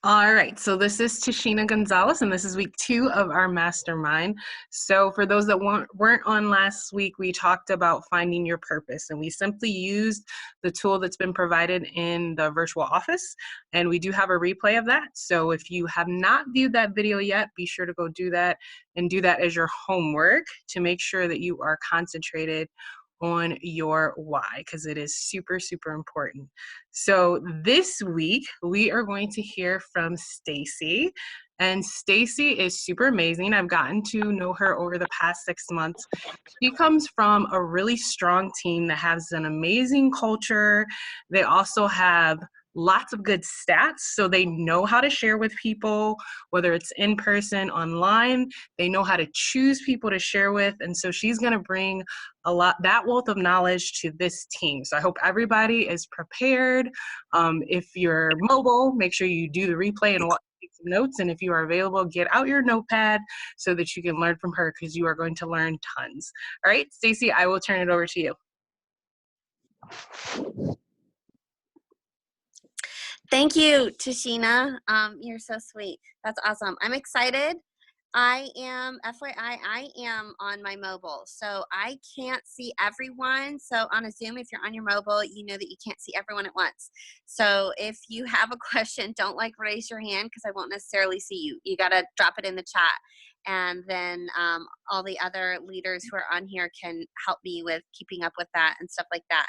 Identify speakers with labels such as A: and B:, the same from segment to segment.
A: All right, so this is Tashina Gonzalez, and this is week 2 of our mastermind. So, for those that weren't on last week, we talked about finding your purpose, and we simply used the tool that's been provided in the virtual office, and we do have a replay of that. So, if you have not viewed that video yet, be sure to go do that and do that as your homework to make sure that you are concentrated on your why, because it is super, super important. So this week we are going to hear from Stacy, and Stacy is super amazing. I've gotten to know her over the past 6 months. She comes from a really strong team that has an amazing culture. They also have lots of good stats, so they know how to share with people, whether it's in person, online. They know how to choose people to share with, and so she's going to bring that wealth of knowledge to this team. So I hope everybody is prepared. If you're mobile, make sure you do the replay and take some notes. And if you are available, get out your notepad so that you can learn from her, because you are going to learn tons. All right, Stacy, I will turn it over to you.
B: Thank you, Tashina. You're so sweet. That's awesome. I'm excited. FYI, I am on my mobile, so I can't see everyone. So on a Zoom, if you're on your mobile, you know that you can't see everyone at once. So if you have a question, don't raise your hand, because I won't necessarily see you. You got to drop it in the chat. And then all the other leaders who are on here can help me with keeping up with that and stuff like that.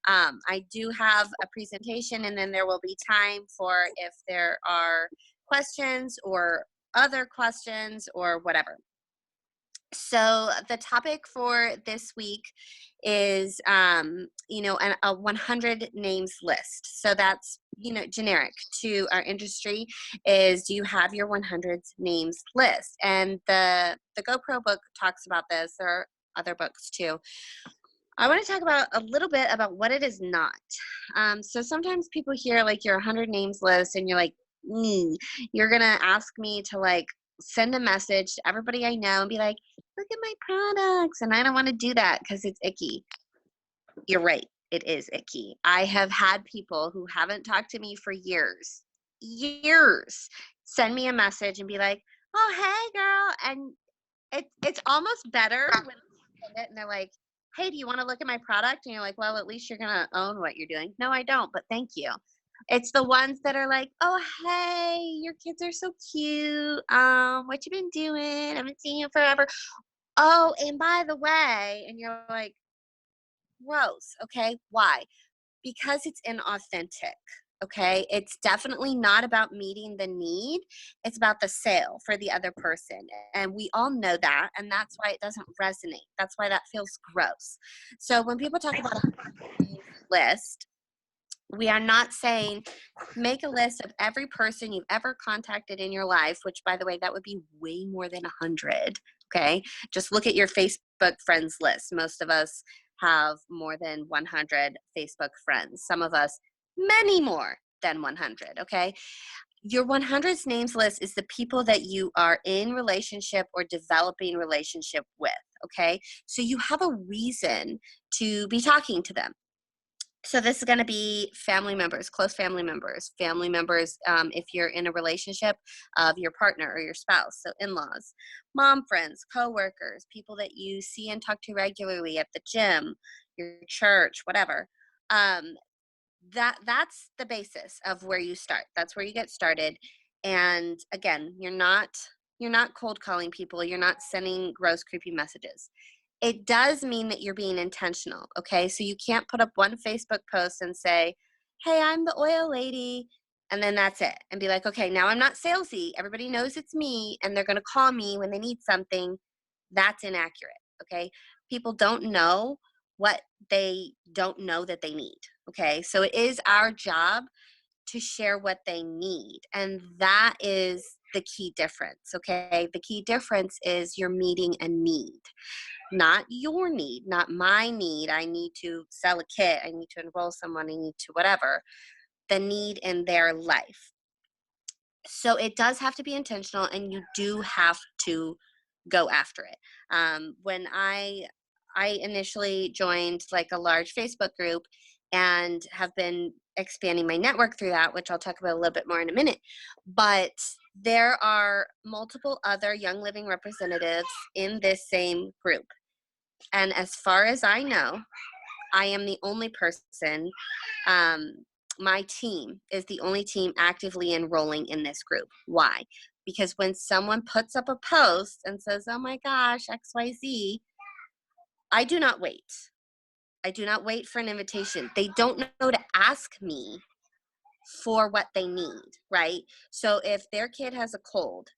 B: I do have a presentation, and then there will be time for if there are questions or other questions or whatever. So the topic for this week is, a 100 names list. So that's, generic to our industry is, do you have your 100 names list? And the GoPro book talks about this. There are other books too. I want to talk about a little bit about what it is not. So sometimes people hear your 100 names list and you're like, you're going to ask me to send a message to everybody I know and be like, look at my products. And I don't want to do that because it's icky. You're right. It is icky. I have had people who haven't talked to me for years, send me a message and be like, oh, hey girl. And it's almost better when they send it and they're like, hey, do you want to look at my product? And you're like, well, at least you're going to own what you're doing. No, I don't, but thank you. It's the ones that are like, oh, hey, your kids are so cute. What you been doing? I haven't seen you forever. Oh, and by the way, and you're like, gross. Okay, why? Because it's inauthentic. Okay, it's definitely not about meeting the need. It's about the sale for the other person. And we all know that. And that's why it doesn't resonate. That's why that feels gross. So when people talk about a list, we are not saying make a list of every person you've ever contacted in your life, which, by the way, that would be way more than 100. Okay, just look at your Facebook friends list. Most of us have more than 100 Facebook friends. Some of us many more than 100. Okay, your 100 names list is the people that you are in relationship or developing relationship with. Okay, so you have a reason to be talking to them. So this is going to be family members, close family members, if you're in a relationship of your partner or your spouse, so in-laws, mom friends, co-workers, people that you see and talk to regularly at the gym, your church, whatever. That's the basis of where you start. That's where you get started. And again, you're not cold calling people. You're not sending gross, creepy messages. It does mean that you're being intentional, okay? So you can't put up one Facebook post and say, hey, I'm the oil lady, and then that's it. And be like, okay, now I'm not salesy. Everybody knows it's me, and they're going to call me when they need something. That's inaccurate, okay? People don't know what they don't know that they need, okay? So it is our job to share what they need. And that is the key difference, okay? The key difference is you're meeting a need. Not your need, not my need. I need to sell a kit. I need to enroll someone. I need to whatever. The need in their life. So it does have to be intentional, and you do have to go after it. When I initially joined a large Facebook group, and have been expanding my network through that, which I'll talk about a little bit more in a minute. But there are multiple other Young Living representatives in this same group. And as far as I know, I am the only person, my team is the only team actively enrolling in this group. Why? Because when someone puts up a post and says, oh my gosh, XYZ, I do not wait. I do not wait for an invitation. They don't know to ask me for what they need, right? So if their kid has a cold,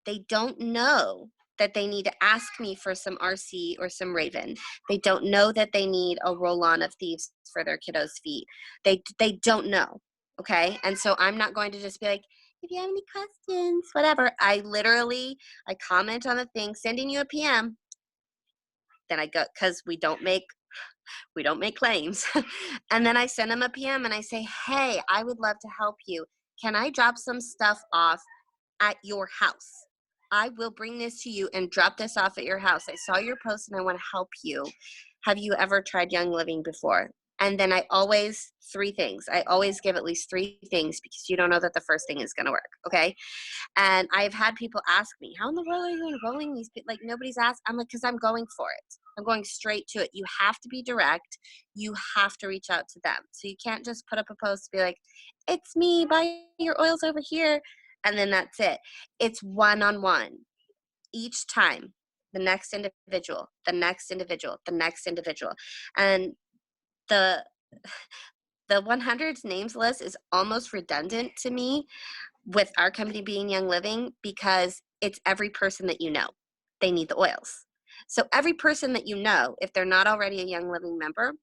B: they don't know that they need to ask me for some RC or some Raven. They don't know that they need a roll-on of Thieves for their kiddos' feet. They don't know, okay? And so I'm not going to just be like, if you have any questions, whatever. I comment on the thing, sending you a PM. Then I go, because we don't make claims. And then I send them a PM and I say, hey, I would love to help you. Can I drop some stuff off at your house? I will bring this to you and drop this off at your house. I saw your post and I want to help you. Have you ever tried Young Living before? And then three things. I always give at least three things because you don't know that the first thing is going to work. Okay. And I've had people ask me, how in the world are you enrolling these people? Like, nobody's asked. I'm like, because I'm going for it. I'm going straight to it. You have to be direct. You have to reach out to them. So you can't just put up a post and be like, it's me, buy your oils over here. And then that's it. It's one-on-one. Each time, the next individual, the next individual, the next individual. And the 100 names list is almost redundant to me with our company being Young Living because it's every person that you know. They need the oils. So every person that you know, if they're not already a Young Living member,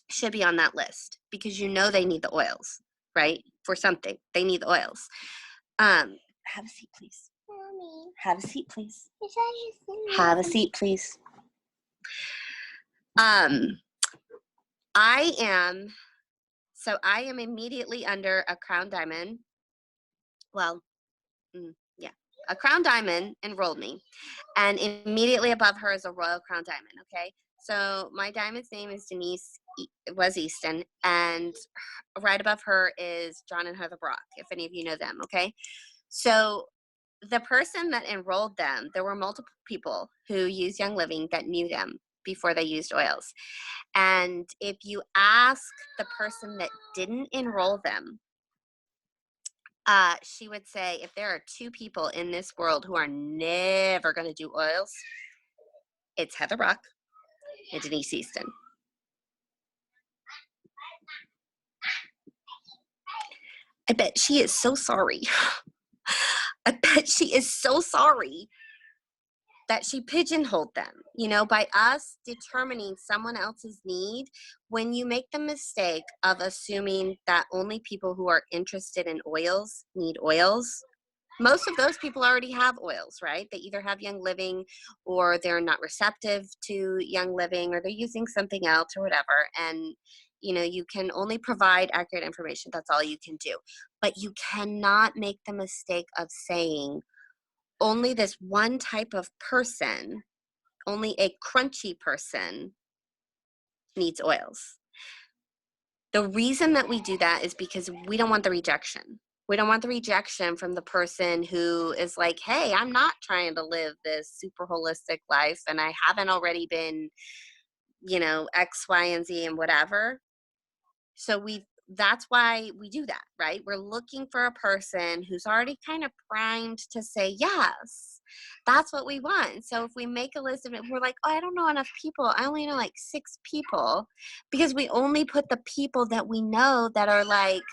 B: should be on that list because you know they need the oils, right? For something. They need the oils. Have a seat, please. Mommy. Have a seat, please. Have a seat, please. I am immediately under a Crown Diamond. Well, yeah. A Crown Diamond enrolled me, and immediately above her is a Royal Crown Diamond, okay? So my diamond's name is Denise Easton, and right above her is John and Heather Brock, if any of you know them, okay? So the person that enrolled them, there were multiple people who used Young Living that knew them before they used oils. And if you ask the person that didn't enroll them, she would say, if there are two people in this world who are never going to do oils, it's Heather Brock and Denise Easton. I bet she is so sorry. I bet she is so sorry that she pigeonholed them, by us determining someone else's need. When you make the mistake of assuming that only people who are interested in oils need oils, most of those people already have oils, right? They either have Young Living or they're not receptive to Young Living or they're using something else or whatever. And, you can only provide accurate information. That's all you can do. But you cannot make the mistake of saying only this one type of person, only a crunchy person needs oils. The reason that we do that is because we don't want the rejection. We don't want the rejection from the person who is like, hey, I'm not trying to live this super holistic life and I haven't already been, X, Y, and Z and whatever. So that's why we do that, right? We're looking for a person who's already kind of primed to say, yes, that's what we want. So if we make a list of it, we're like, oh, I don't know enough people. I only know like 6 people because we only put the people that we know that are like,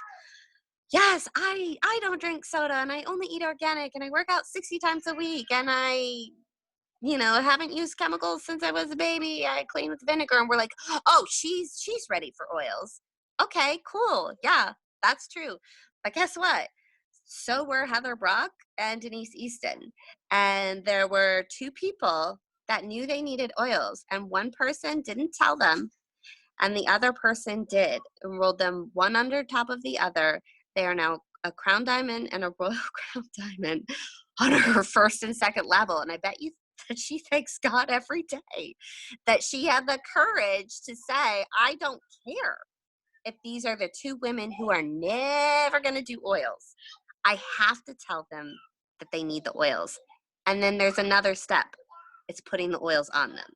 B: yes, I don't drink soda and I only eat organic and I work out 60 times a week and I haven't used chemicals since I was a baby. I clean with vinegar. And we're like, oh, she's ready for oils. Okay, cool. Yeah, that's true. But guess what? So were Heather Brock and Denise Easton. And there were 2 people that knew they needed oils. And one person didn't tell them. And the other person did. Enrolled them one under top of the other. They are now a Crown Diamond and a Royal Crown Diamond on her first and second level. And I bet you that she thanks God every day that she had the courage to say, I don't care. if these are the two women who are never going to do oils, I have to tell them that they need the oils. And then there's another step. It's putting the oils on them,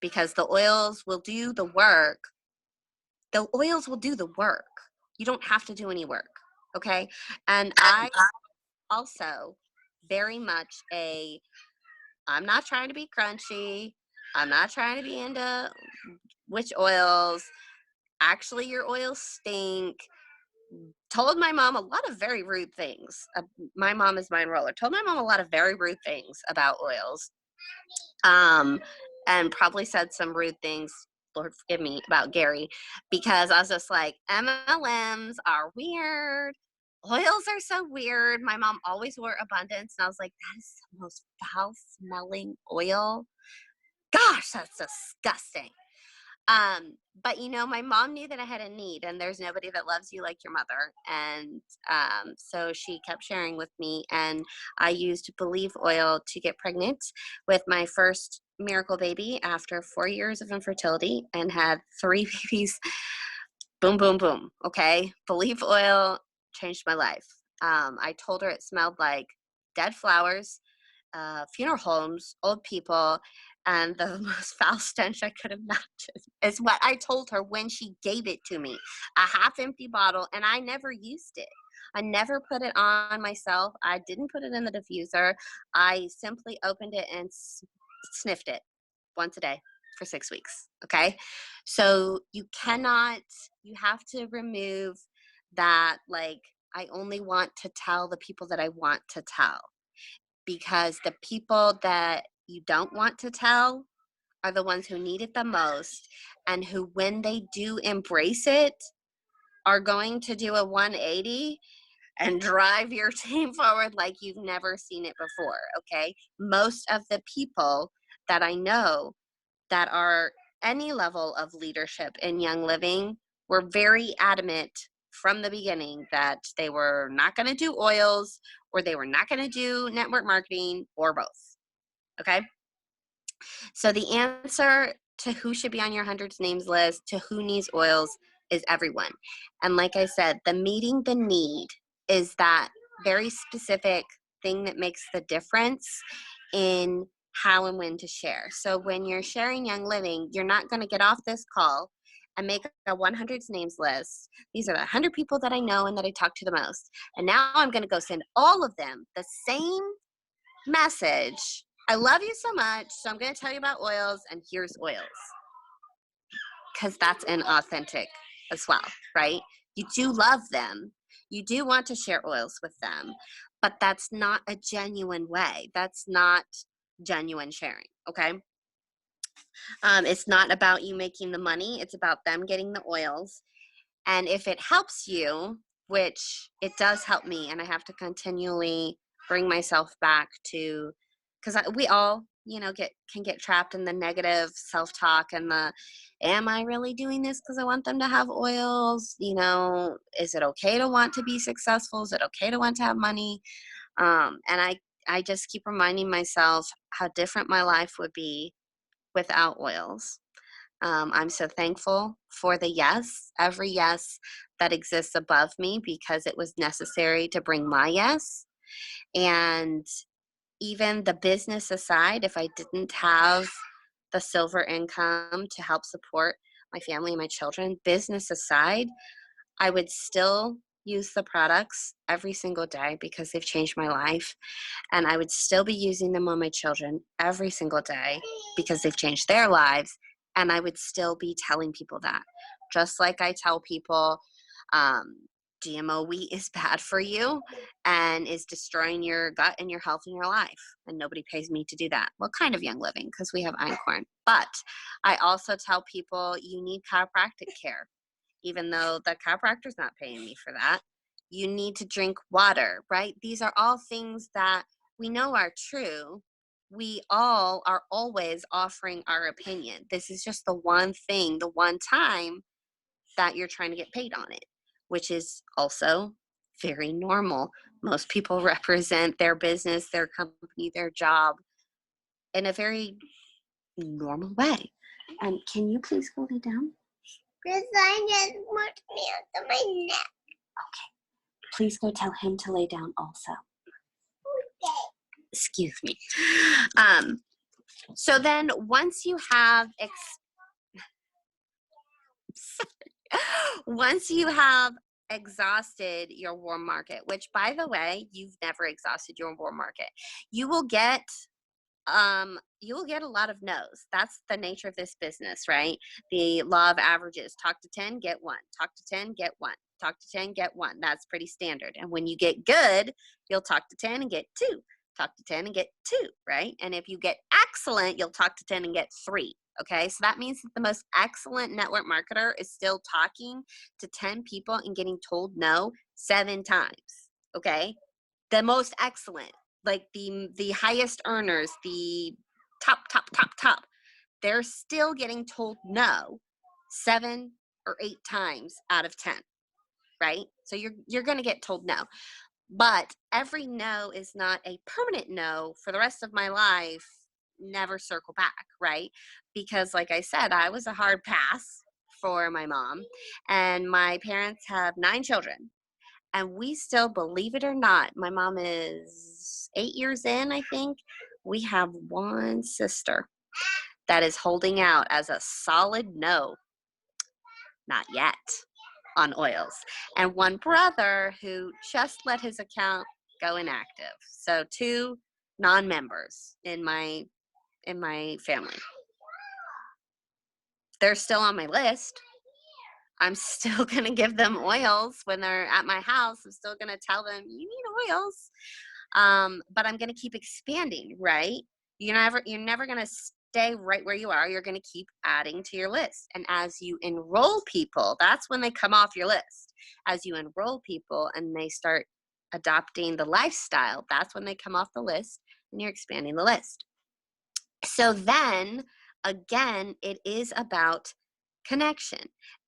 B: because the oils will do the work. The oils will do the work. You don't have to do any work. Okay. And I also very much I'm not trying to be crunchy. I'm not trying to be into which oils. Actually, your oils stink. Told my mom a lot of very rude things. My mom is my enroller. Told my mom a lot of very rude things about oils. Um, and probably said some rude things, Lord forgive me, about Gary, because I was just like, MLMs are weird. Oils are so weird. My mom always wore Abundance, and I was like, that is the most foul smelling oil. Gosh, that's disgusting. But my mom knew that I had a need, and there's nobody that loves you like your mother. And so she kept sharing with me, and I used Believe oil to get pregnant with my first miracle baby after 4 years of infertility, and had 3 babies. Boom, boom, boom. Okay. Believe oil changed my life. I told her it smelled like dead flowers, funeral homes, old people, and the most foul stench I could imagine is what I told her when she gave it to me. A half empty bottle, and I never used it. I never put it on myself. I didn't put it in the diffuser. I simply opened it and sniffed it once a day for 6 weeks. Okay. So you have to remove that, like, I only want to tell the people that I want to tell, because the people that you don't want to tell are the ones who need it the most, and who, when they do embrace it, are going to do a 180 and drive your team forward like you've never seen it before. Okay. Most of the people that I know that are any level of leadership in Young Living were very adamant from the beginning that they were not going to do oils, or they were not going to do network marketing, or both. Okay. So the answer to who should be on your hundreds names list, to who needs oils, is everyone. And like I said, the meeting the need is that very specific thing that makes the difference in how and when to share. So when you're sharing Young Living, you're not going to get off this call and make a 100 names list. These are the 100 people that I know and that I talk to the most. And now I'm going to go send all of them the same message. I love you so much, so I'm going to tell you about oils, and here's oils. Because that's inauthentic as well, right? You do love them. You do want to share oils with them, but that's not a genuine way. That's not genuine sharing, okay? It's not about you making the money. It's about them getting the oils. And if it helps you, which it does help me, and I have to continually bring myself back to, because we all, can get trapped in the negative self-talk and the, am I really doing this because I want them to have oils? Is it okay to want to be successful? Is it okay to want to have money? And I just keep reminding myself how different my life would be without oils. I'm so thankful for the yes, every yes that exists above me, because it was necessary to bring my yes. And even the business aside, if I didn't have the silver income to help support my family and my children, business aside, I would still use the products every single day because they've changed my life. And I would still be using them on my children every single day because they've changed their lives. And I would still be telling people that. Just like I tell people, um, GMO wheat is bad for you and is destroying your gut and your health and your life. And nobody pays me to do that. Well, kind of Young Living, because we have einkorn. But I also tell people you need chiropractic care, even though the chiropractor's not paying me for that. You need to drink water, right? These are all things that we know are true. We all are always offering our opinion. This is just the one thing, the one time that you're trying to get paid on it, which is also very normal. Most people represent their business, their company, their job in a very normal way. And can you please go lay down? Because I just want me onto my neck. Please go tell him to lay down also. Okay. Excuse me. So then once you have once you have exhausted your warm market, which by the way, you've never exhausted your warm market, you will get a lot of no's. That's the nature of this business, right? The law of averages. Talk to 10, get one. Talk to 10, get one. Talk to 10, get one. That's pretty standard. And when you get good, you'll talk to 10 and get two. Talk to 10 and get two, right? And if you get excellent, you'll talk to 10 and get three. Okay, so that means that the most excellent network marketer is still talking to 10 people and getting told no 7 times. Okay, the most excellent, like the highest earners, the top, they're still getting told no 7 or 8 times out of 10, right? So you're going to get told no. But every no is not a permanent no for the rest of my life. Never circle back, right? Because like I said, I was a hard pass for my mom, and my parents have 9 children. And we still, believe it or not, my mom is 8 years in, I think. We have one sister that is holding out as a solid no, not yet, on oils. And one brother who just let his account go inactive. So 2 non-members in my family. They're still on my list. I'm still going to give them oils when they're at my house. I'm still going to tell them, you need oils. But I'm going to keep expanding, right? You're never going to stay right where you are. You're going to keep adding to your list. And as you enroll people, that's when they come off your list. As you enroll people and they start adopting the lifestyle, that's when they come off the list and you're expanding the list. So then again, it is about connection.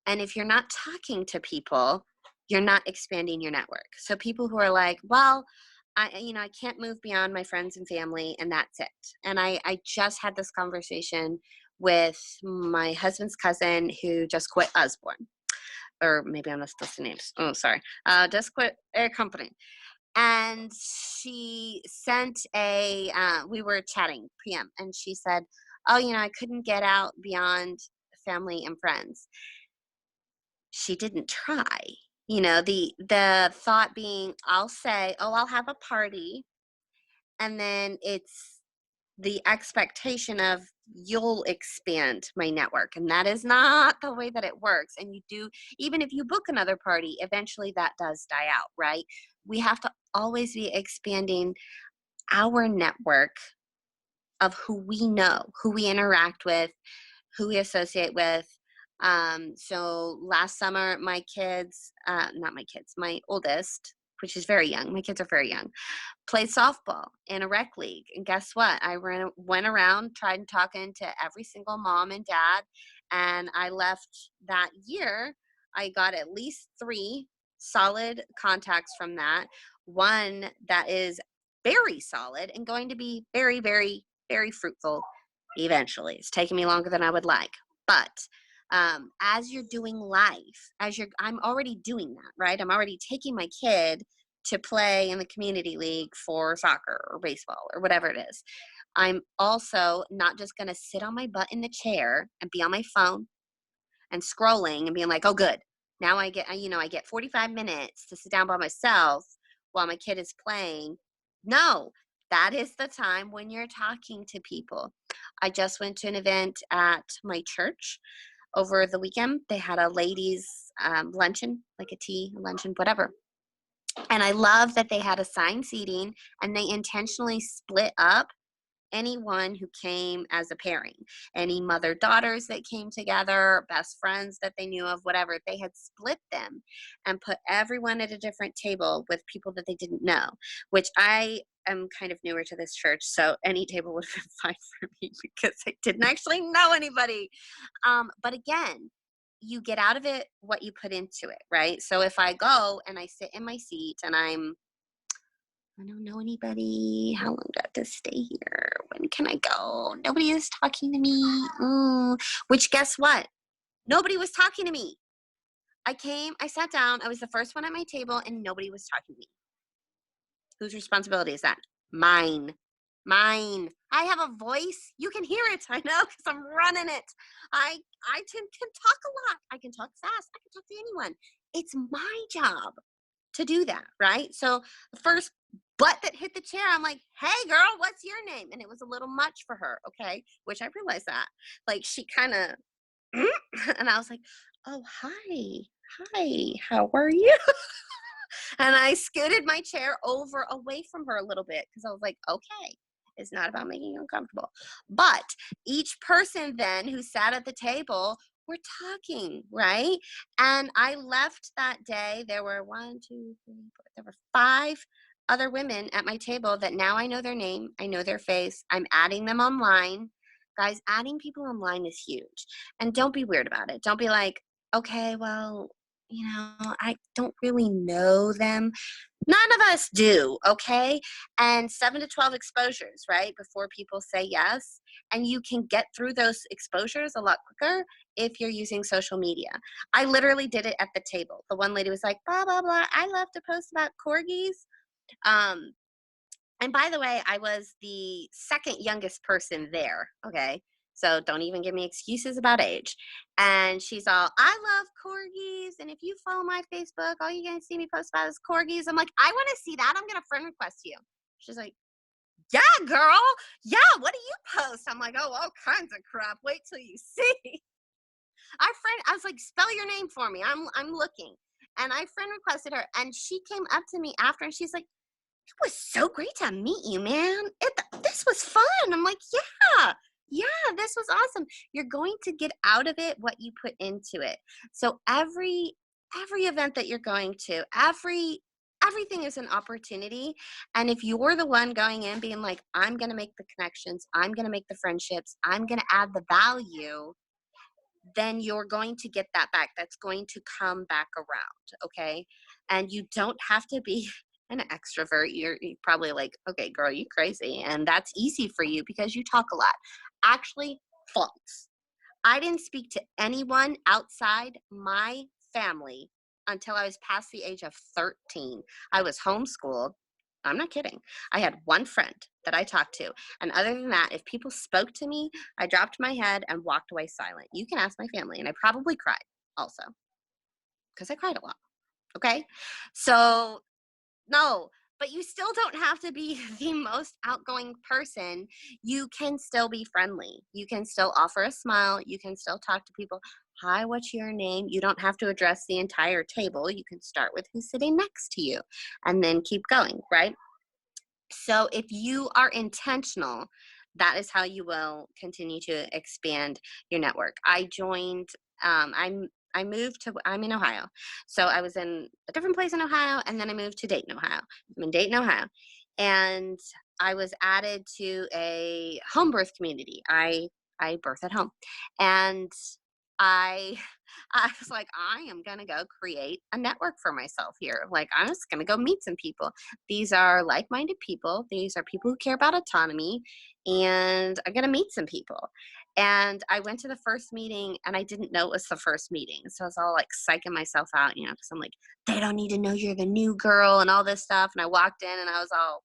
B: And if you're not talking to people, you're not expanding your network. So people who are like, well, I can't move beyond my friends and family, and that's it. And I just had this conversation with my husband's cousin who just quit Osborne. Or maybe I'm not supposed to name. Oh, sorry. Just quit a company. And she sent we were chatting PM, and she said, oh, I couldn't get out beyond family and friends. She didn't try. The thought being, I'll say, oh, I'll have a party, and then it's the expectation of you'll expand my network, and that is not the way that it works. And you do, even if you book another party, eventually that does die out, right? We have to always be expanding our network of who we know, who we interact with, who we associate with. So last summer, my kids, not my kids, my oldest, which is very young, my kids are very young, played softball in a rec league. And guess what? I went around, tried talking to every single mom and dad, and I left that year. I got at least 3 solid contacts from that. One that is very solid and going to be very, very, very fruitful eventually. It's taken me longer than I would like. But as you're doing life, I'm already doing that, right? I'm already taking my kid to play in the community league for soccer or baseball or whatever it is. I'm also not just going to sit on my butt in the chair and be on my phone and scrolling and being like, oh, good. Now I get 45 minutes to sit down by myself while my kid is playing. No, that is the time when you're talking to people. I just went to an event at my church over the weekend. They had a ladies' luncheon, like a tea luncheon, whatever. And I love that they had assigned seating, and they intentionally split up anyone who came as a pairing, any mother-daughters that came together, best friends that they knew of, whatever. They had split them and put everyone at a different table with people that they didn't know, which I am kind of newer to this church, so any table would have been fine for me because I didn't actually know anybody. But again, you get out of it what you put into it, right? So if I go and I sit in my seat and I don't know anybody. How long do I have to stay here? When can I go? Nobody is talking to me. Which, guess what? Nobody was talking to me. I came, I sat down, I was the first one at my table, and nobody was talking to me. Whose responsibility is that? Mine. Mine. I have a voice. You can hear it. I know because I'm running it. I can talk a lot. I can talk fast. I can talk to anyone. It's my job to do that, right? So the first butt that hit the chair, I'm like, hey girl, what's your name? And it was a little much for her, okay? Which I realized that. Like she kind of and I was like, oh hi. Hi, how are you? And I scooted my chair over away from her a little bit because I was like, okay, it's not about making you uncomfortable. But each person then who sat at the table were talking, right? And I left that day. There were one, two, three, four, there were five other women at my table that now I know their name, I know their face, I'm adding them online. Guys, adding people online is huge. And don't be weird about it. Don't be like, okay, well, I don't really know them. None of us do, okay? And 7 to 12 exposures, right? Before people say yes. And you can get through those exposures a lot quicker if you're using social media. I literally did it at the table. The one lady was like, blah, blah, blah. I love to post about corgis. Um, and by the way, I was the second youngest person there, okay? So don't even give me excuses about age. And she's all, I love corgis. And if you follow my Facebook, all you're going to see me post about is corgis. I'm like, I want to see that. I'm going to friend request you. She's like, yeah, girl. Yeah, what do you post? I'm like, oh, all kinds of crap. Wait till you see. I was like, spell your name for me. I'm looking. And I friend requested her. And she came up to me after and she's like, it was so great to meet you, man. This was fun. I'm like, yeah, this was awesome. You're going to get out of it what you put into it. So every event that you're going to, everything is an opportunity. And if you're the one going in being like, I'm going to make the connections, I'm going to make the friendships, I'm going to add the value, then you're going to get that back. That's going to come back around, okay? And you don't have to be an extrovert. You're probably like, okay, girl, you crazy. And that's easy for you because you talk a lot. Actually, false. I didn't speak to anyone outside my family until I was past the age of 13. I was homeschooled. I'm not kidding. I had one friend that I talked to. And other than that, if people spoke to me, I dropped my head and walked away silent. You can ask my family. And I probably cried also because I cried a lot. Okay. So no, but you still don't have to be the most outgoing person. You can still be friendly. You can still offer a smile. You can still talk to people. Hi, what's your name? You don't have to address the entire table. You can start with who's sitting next to you and then keep going, right? So if you are intentional, that is how you will continue to expand your network. I moved to, I'm in Ohio. So I was in a different place in Ohio and then I moved to Dayton, Ohio. I'm in Dayton, Ohio. And I was added to a home birth community. I birth at home. And I I was like, I am gonna go create a network for myself here. Like I'm just gonna go meet some people. These are like-minded people. These are people who care about autonomy, and I'm gonna meet some people. And I went to the first meeting, and I didn't know it was the first meeting, so I was all like psyching myself out, because I'm like, they don't need to know you're the new girl and all this stuff. And I walked in, and I was all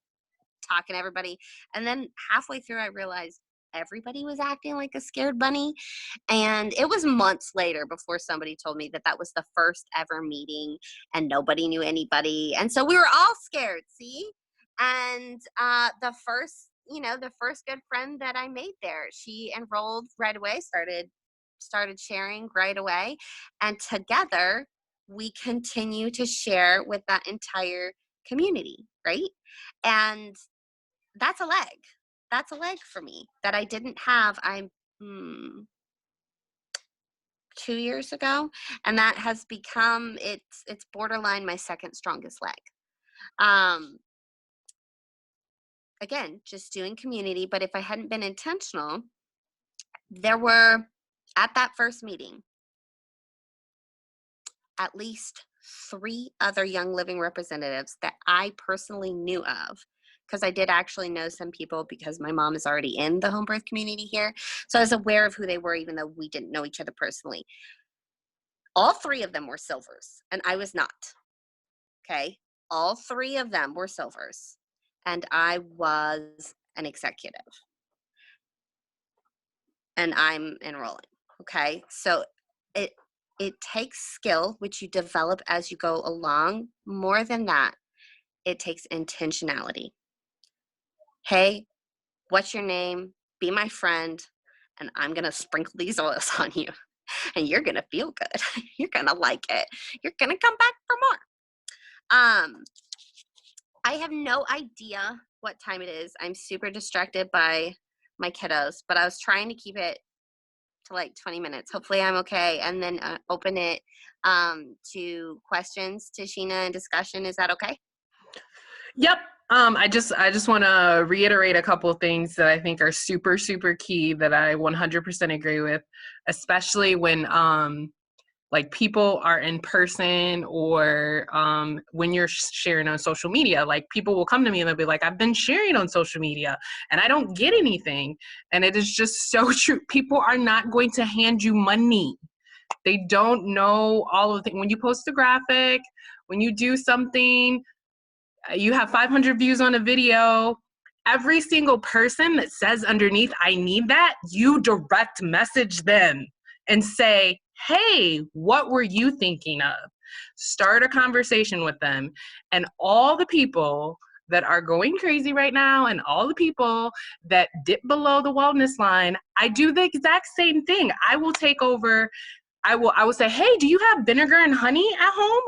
B: talking to everybody, and then halfway through, I realized everybody was acting like a scared bunny. And it was months later before somebody told me that that was the first ever meeting and nobody knew anybody. And so we were all scared, see? And the first good friend that I made there, she enrolled right away, started sharing right away. And together we continue to share with that entire community, right? And that's a leg. That's a leg for me that I didn't have. 2 years ago, and that has become it's borderline my second strongest leg. Um, Again, just doing community, but if I hadn't been intentional, there were at that first meeting at least 3 other Young Living representatives that I personally knew of because I did actually know some people because my mom is already in the home birth community here. So I was aware of who they were, even though we didn't know each other personally. All 3 of them were silvers, and I was not. Okay. All 3 of them were silvers, and I was an executive, and I'm enrolling. Okay. So it it takes skill, which you develop as you go along. More than that, it takes intentionality. Hey, what's your name? Be my friend, and I'm gonna sprinkle these oils on you, and you're gonna feel good. You're gonna like it. You're gonna come back for more. I have no idea what time it is. I'm super distracted by my kiddos, but I was trying to keep it to like 20 minutes. Hopefully I'm okay. And then open it to questions to Sheena and discussion. Is that okay?
A: Yep. I just want to reiterate a couple of things that I think are super, super key that I 100% agree with, especially when like people are in person or when you're sharing on social media. Like people will come to me and they'll be like, I've been sharing on social media and I don't get anything. And it is just so true. People are not going to hand you money. They don't know all of the things. When you post a graphic, when you do something, you have 500 views on a video, every single person that says underneath, I need that, you direct message them and say, hey, what were you thinking of? Start a conversation with them. And all the people that are going crazy right now and all the people that dip below the wellness line, I do the exact same thing. I will take over. I will say, hey, do you have vinegar and honey at home?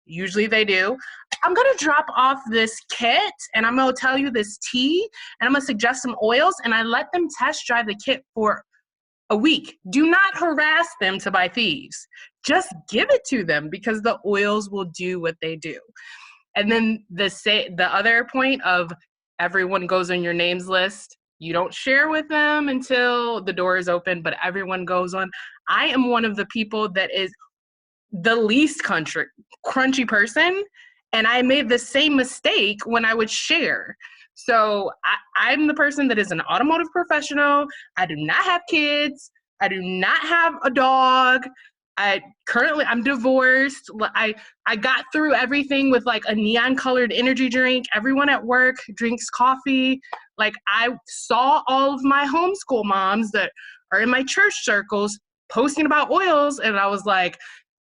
A: Usually they do. I'm going to drop off this kit and I'm going to tell you this tea and I'm going to suggest some oils, and I let them test drive the kit for a week. Do not harass them to buy thieves. Just give it to them because the oils will do what they do. And then the other point of everyone goes on your names list. You don't share with them until the door is open, but everyone goes on. I am one of the people that is the least crunchy person, and I made the same mistake when I would share. So I'm the person that is an automotive professional. I do not have kids. I do not have a dog. I'm divorced. I got through everything with like a neon colored energy drink. Everyone at work drinks coffee. Like I saw all of my homeschool moms that are in my church circles posting about oils, and I was like,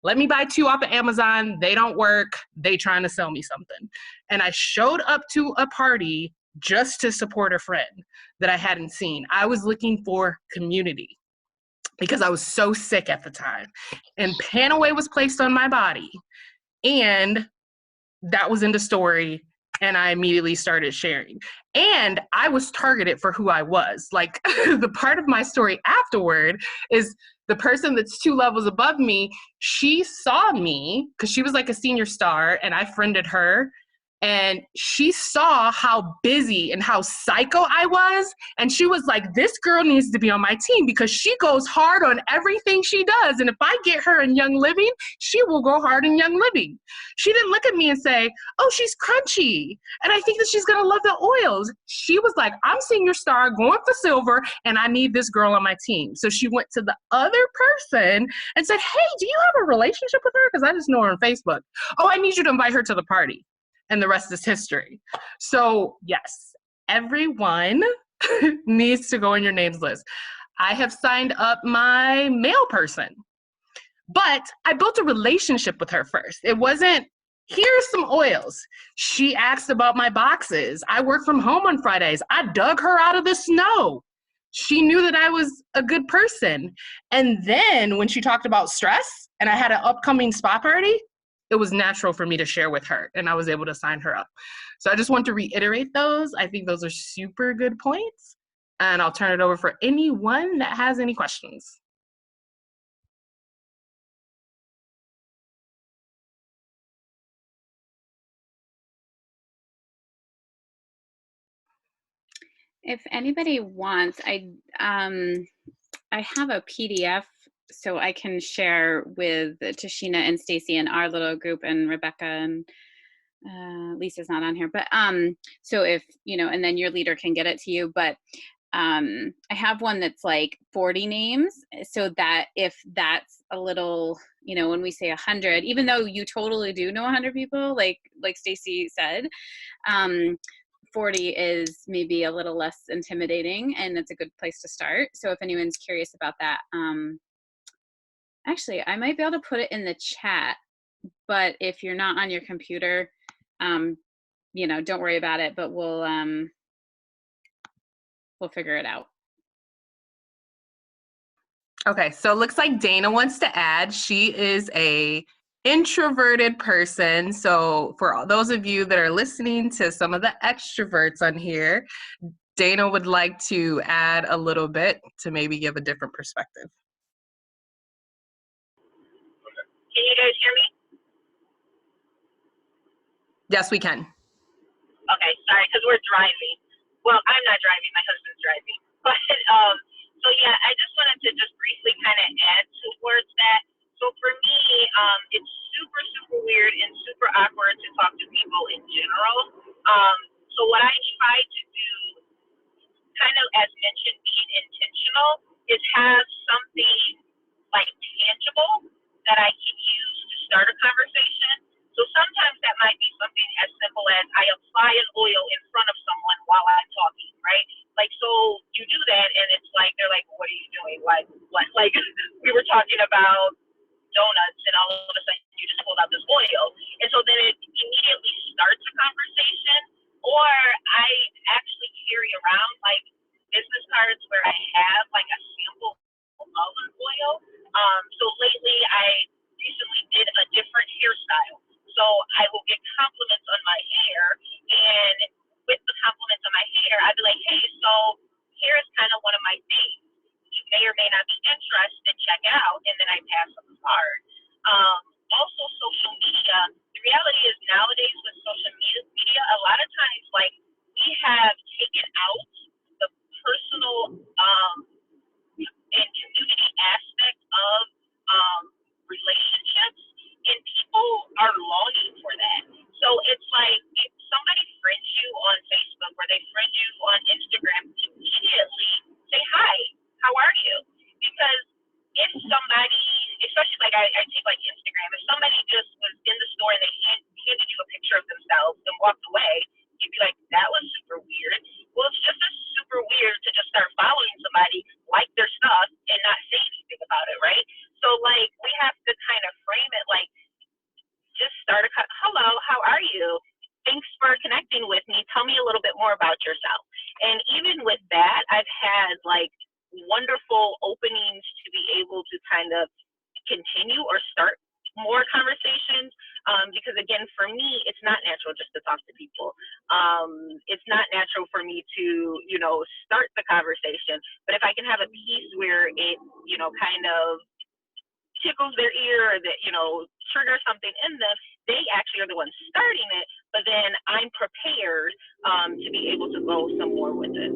A: let me buy 2 off of Amazon. They don't work. They trying to sell me something. And I showed up to a party just to support a friend that I hadn't seen. I was looking for community because I was so sick at the time. And Panaway was placed on my body. And that was in the story. And I immediately started sharing. And I was targeted for who I was. Like the part of my story afterward is the person that's 2 levels above me, she saw me because she was like a senior star and I friended her. And she saw how busy and how psycho I was. And she was like, this girl needs to be on my team because she goes hard on everything she does. And if I get her in Young Living, she will go hard in Young Living. She didn't look at me and say, oh, she's crunchy, and I think that she's going to love the oils. She was like, I'm senior star going for silver, and I need this girl on my team. So she went to the other person and said, hey, do you have a relationship with her? Because I just know her on Facebook. Oh, I need you to invite her to the party. And the rest is history. So yes, everyone needs to go on your names list. I have signed up my mail person, but I built a relationship with her first. It wasn't, here's some oils. She asked about my boxes. I work from home on Fridays. I dug her out of the snow. She knew that I was a good person. And then when she talked about stress and I had an upcoming spa party, it was natural for me to share with her and I was able to sign her up. So I just want to reiterate those. I think those are super good points. And I'll turn it over for anyone that has any questions.
C: If anybody wants, I have a PDF so I can share with Tashina and Stacy and our little group, and Rebecca and Lisa's not on here, but so if, you know, and then your leader can get it to you. But I have one that's like 40 names, so that if that's a little, you know, when we say 100, even though you totally do know 100 people, like Stacy said, 40 is maybe a little less intimidating, and it's a good place to start. So if anyone's curious about that, actually, I might be able to put it in the chat, but if you're not on your computer, you know, don't worry about it, but we'll figure it out.
A: Okay, so it looks like Dana wants to add. She is a introverted person. So for all those of you that are listening to some of the extroverts on here, Dana would like to add a little bit to maybe give a different perspective.
D: Can you guys hear me?
A: Yes, we can.
D: Okay, sorry, because we're driving. Well, I'm not driving, my husband's driving. But, so yeah, I just wanted to just briefly kind of add towards that. So for me, it's super, super weird and super awkward to talk to people in general. So what I try to do, kind of as mentioned, being intentional, is have something like tangible that I can use to start a conversation. So sometimes that might be something as simple as I apply an oil in front of someone while I'm talking, right? Like, so you do that and it's like, they're like, what are you doing? Like, what? Like we were talking about donuts and all of a sudden you just pulled out this oil. And so then it immediately starts a conversation. Or I actually carry around like business cards where I have like a sample of an oil. So lately I recently did a different hairstyle. So I will get compliments on my hair, and with the compliments on my hair, I'd be like, hey, so hair is kind of one of my things. You may or may not be interested, check out, and then I pass them the card. Also social media. The reality is nowadays with social media, a lot of times like we have taken out the personal and community aspect of relationships, and people are longing for that. So it's like if somebody friends you on Facebook or they friend you on Instagram, immediately say hi, how are you? Because if somebody, especially like I take like Instagram, if somebody just was in the store and they handed you a picture of themselves and walked away, you'd be like, that was super weird. Well, it's just as super weird to just start following somebody, like their stuff, and not say anything about it, right? So like we have to kind of frame it like, just start hello, how are you? Thanks for connecting with me. Tell me a little bit more about yourself. And even with that, I've had like wonderful openings to be able to kind of continue or start more conversations, because again, for me, it's not natural just to talk to people. It's not natural for me to, you know, start the conversation, but if I can have a piece where it, you know, kind of tickles their ear or that, you know, trigger something in them, they actually are the ones starting it, but then I'm prepared to be able to go some more with it.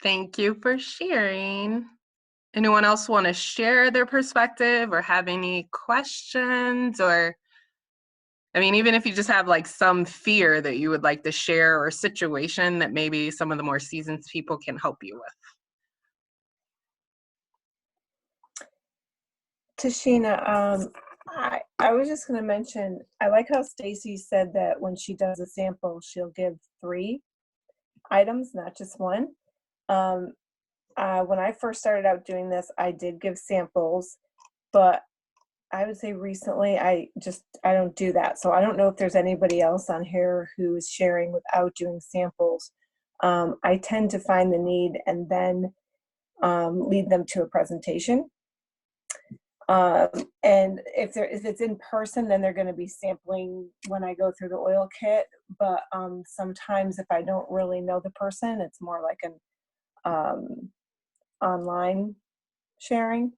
A: Thank you for sharing. Anyone else want to share their perspective or have any questions? Or, I mean, even if you just have like some fear that you would like to share or a situation that maybe some of the more seasoned people can help you with.
E: Tashina, I was just going to mention, I like how Stacy said that when she does a sample, she'll give 3 items, not just one. When I first started out doing this, I did give samples, but I would say recently I don't do that. So I don't know if there's anybody else on here who is sharing without doing samples. I tend to find the need and then lead them to a presentation. And if it's in person, then they're going to be sampling when I go through the oil kit. But sometimes if I don't really know the person, it's more like an online sharing.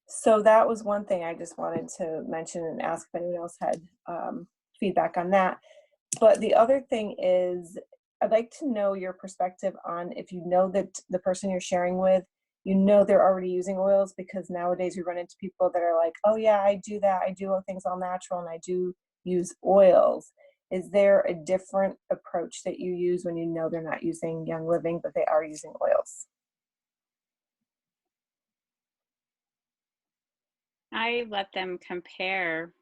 E: So that was one thing I just wanted to mention and ask if anyone else had feedback on that. But the other thing is, I'd like to know your perspective on if you know that the person you're sharing with you know they're already using oils, because nowadays we run into people that are like, oh yeah, I do that. I do things all natural and I do use oils. Is there a different approach that you use when you know they're not using Young Living, but they are using oils?
C: I let them compare,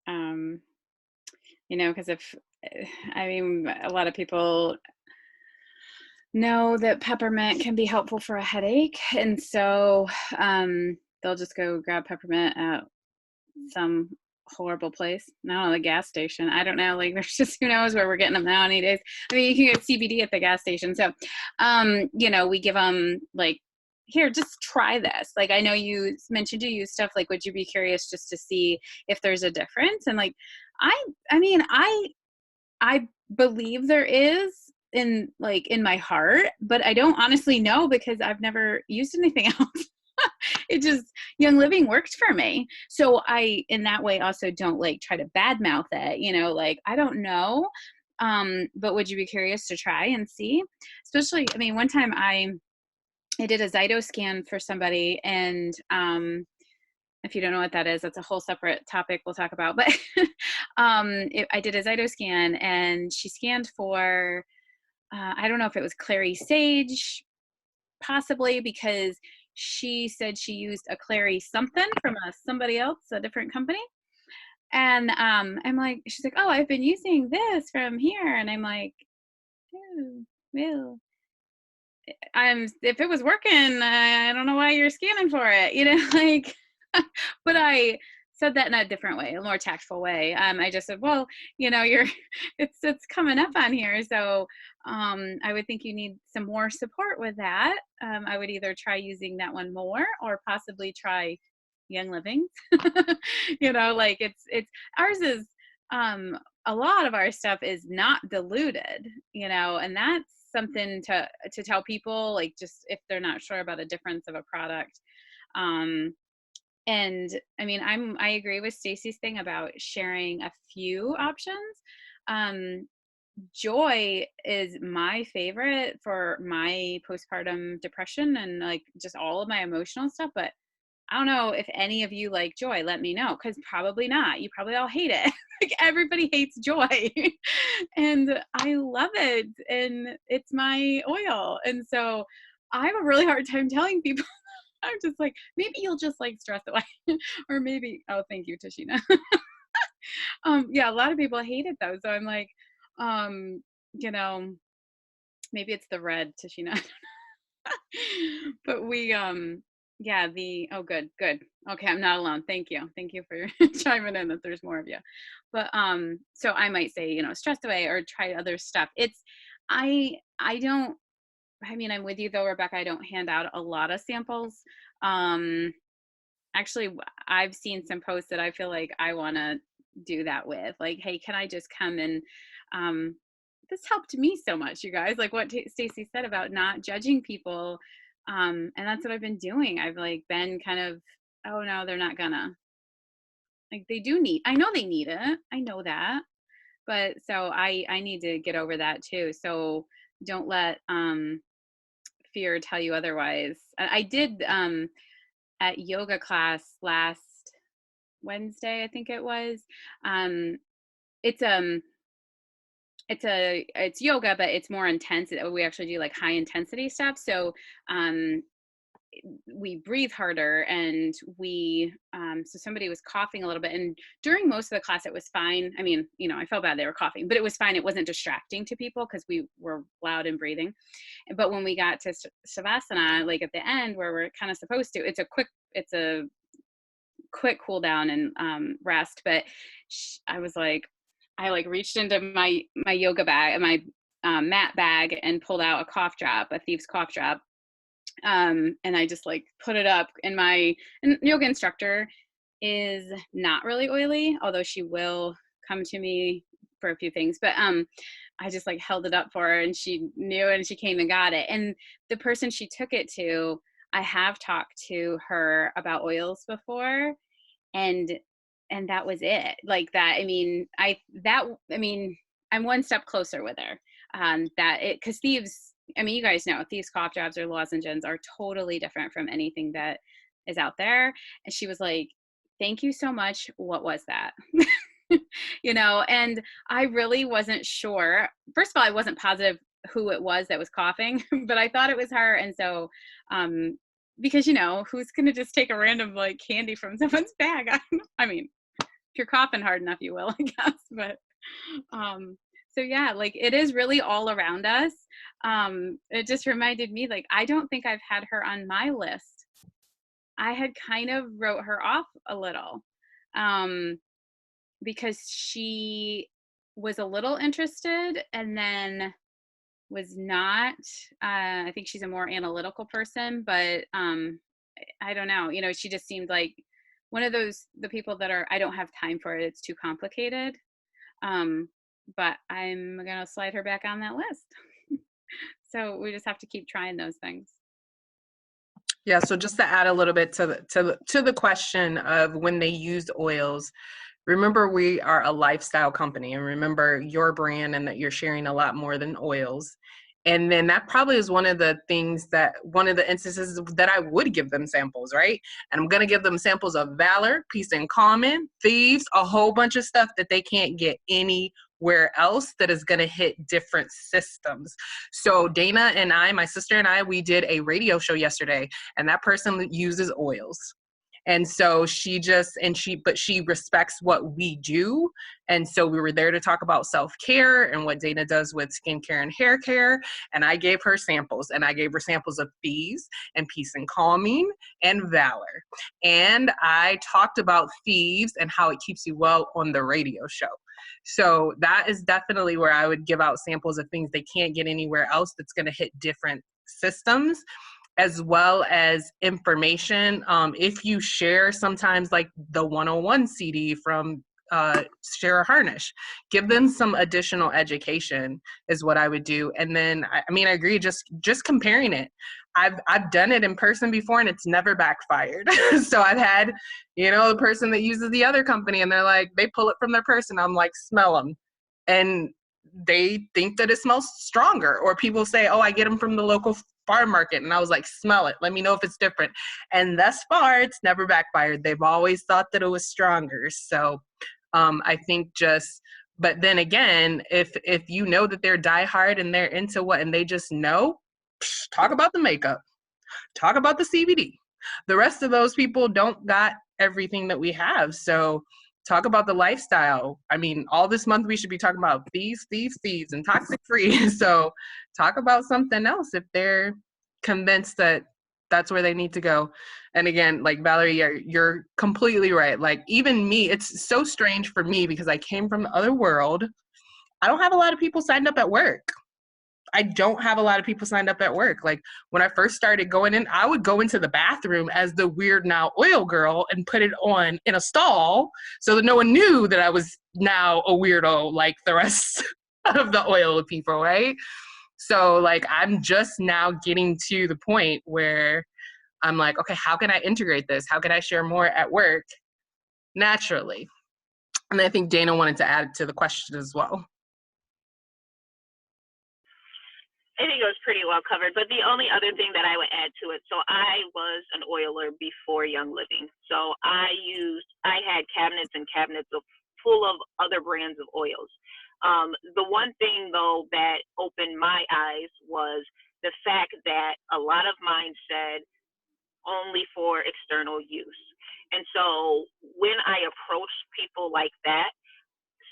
C: you know, because if, I mean, a lot of people know that peppermint can be helpful for a headache. And so they'll just go grab peppermint at some horrible place. No, the gas station. I don't know. Like, there's just, who knows where we're getting them nowadays. I mean, you can get CBD at the gas station. So, you know, we give them like, here, just try this. Like, I know you mentioned you use stuff. Like, would you be curious just to see if there's a difference? And like, I mean, I believe there is in like in my heart, but I don't honestly know because I've never used anything else. It just, Young Living worked for me. So I, in that way, also don't like try to badmouth it, you know, like, I don't know. But would you be curious to try and see? Especially, I mean, one time I did a Zyto scan for somebody, and if you don't know what that is, that's a whole separate topic we'll talk about. But I did a Zyto scan, and she scanned for, I don't know if it was clary sage, possibly, because she said she used a clary something from somebody else, a different company. And I'm like, she's like, oh, I've been using this from here. And I'm like, oh, well, if it was working, I don't know why you're scanning for it, you know, like, but I said that in a different way, a more tactful way. I just said, well, you know, it's coming up on here. So I would think you need some more support with that. I would either try using that one more or possibly try Young Living. You know, like it's ours is, a lot of our stuff is not diluted, you know, and that's something to tell people, like, just if they're not sure about a difference of a product. And I mean, I agree with Stacy's thing about sharing a few options. Um, Joy is my favorite for my postpartum depression and like just all of my emotional stuff, but I don't know if any of you like Joy. Let me know, because probably not. You probably all hate it. Like, everybody hates Joy. And I love it. And it's my oil. And so I have a really hard time telling people. I'm just like, maybe you'll just like stress away. Or maybe, oh, thank you, Tashina. Yeah, a lot of people hate it though. So I'm like, you know, maybe it's the red, Tashina. But we yeah, oh, good. Okay, I'm not alone. Thank you for chiming in that there's more of you. But so I might say, you know, stress away or try other stuff. It's I don't, I mean, I'm with you though, Rebecca. I don't hand out a lot of samples. Actually, I've seen some posts that I feel like I want to do that with, like, hey, can I just come and this helped me so much, you guys, like what Stacy said about not judging people. And that's what I've been doing. I've like been kind of, oh no, they're not gonna, like, they do need, I know they need it, I know that, but so I need to get over that too. So don't let fear tell you otherwise. I did at yoga class last Wednesday, I think it was. It's it's yoga, but it's more intense. We actually do like high intensity stuff. So we breathe harder, and we so somebody was coughing a little bit, and during most of the class it was fine. I mean, you know, I felt bad they were coughing, but it was fine. It wasn't distracting to people because we were loud and breathing. But when we got to savasana, like at the end where we're kind of supposed to, it's a quick cool down and rest. But I was like, I like reached into my yoga bag, my mat bag, and pulled out a cough drop, a Thieves cough drop. And I just like put it up, and my yoga instructor is not really oily, although she will come to me for a few things. But I just like held it up for her, and she knew it, and she came and got it. And the person she took it to, I have talked to her about oils before, and that was it. Like that, I mean, I'm one step closer with her. That it, because Thieves I mean, you guys know these cough drops or lozenges are totally different from anything that is out there. And she was like, thank you so much. What was that? And I really wasn't sure. First of all, I wasn't positive who it was that was coughing, but I thought it was her. And so, because, who's going to just take a random like candy from someone's bag? I mean, if you're coughing hard enough, you will, I guess. But, so yeah, like it is really all around us. It just reminded me, like, I don't think I've had her on my list. I had kind of wrote her off a little. Because she was a little interested and then was not. I think she's a more analytical person, but I don't know. She just seemed like one of the people that I don't have time for it. It's too complicated. But I'm going to slide her back on that list. So we just have to keep trying those things.
A: Yeah, so just to add a little bit to the question of when they used oils, remember we are a lifestyle company, and remember your brand and that you're sharing a lot more than oils. And then that probably is one of the instances that I would give them samples, right? And I'm going to give them samples of Valor, Peace and Common, Thieves, a whole bunch of stuff that they can't get anywhere else that is going to hit different systems. So Dana and I, my sister and I, we did a radio show yesterday, and that person uses oils. And so she respects what we do. And so we were there to talk about self-care and what Dana does with skincare and hair care. And I gave her samples, and I gave her samples of Thieves and Peace and Calming and Valor. And I talked about Thieves and how it keeps you well on the radio show. So that is definitely where I would give out samples of things they can't get anywhere else that's going to hit different systems, as well as information. If you share sometimes like the 101 CD from Shara Harnish, give them some additional education is what I would do. And then, I agree, just comparing it. I've done it in person before and it's never backfired. So I've had, the person that uses the other company and they're like, they pull it from their purse and I'm like, smell them. And they think that it smells stronger. Or people say, oh, I get them from the local farm market. And I was like, smell it. Let me know if it's different. And thus far, it's never backfired. They've always thought that it was stronger. So I think but then again, if you know that they're diehard and they're into and they just know, talk about the makeup, talk about the CBD. The rest of those people don't got everything that we have. So talk about the lifestyle. All this month we should be talking about thieves, and toxic free. So talk about something else if they're convinced that that's where they need to go. And again, like Valerie, you're completely right. Like even me, it's so strange for me because I came from the other world. I don't have a lot of people signed up at work. Like when I first started going in, I would go into the bathroom as the Weird Now oil girl and put it on in a stall so that no one knew that I was now a weirdo like the rest of the oil people, right? So like I'm just now getting to the point where I'm like, okay, how can I integrate this? How can I share more at work naturally? And I think Dana wanted to add to the question as well.
D: I think it was pretty well covered, but the only other thing that I would add to it, so I was an oiler before Young Living. So I had cabinets and cabinets full of other brands of oils. The one thing though that opened my eyes was the fact that a lot of mine said only for external use. And so when I approach people like that,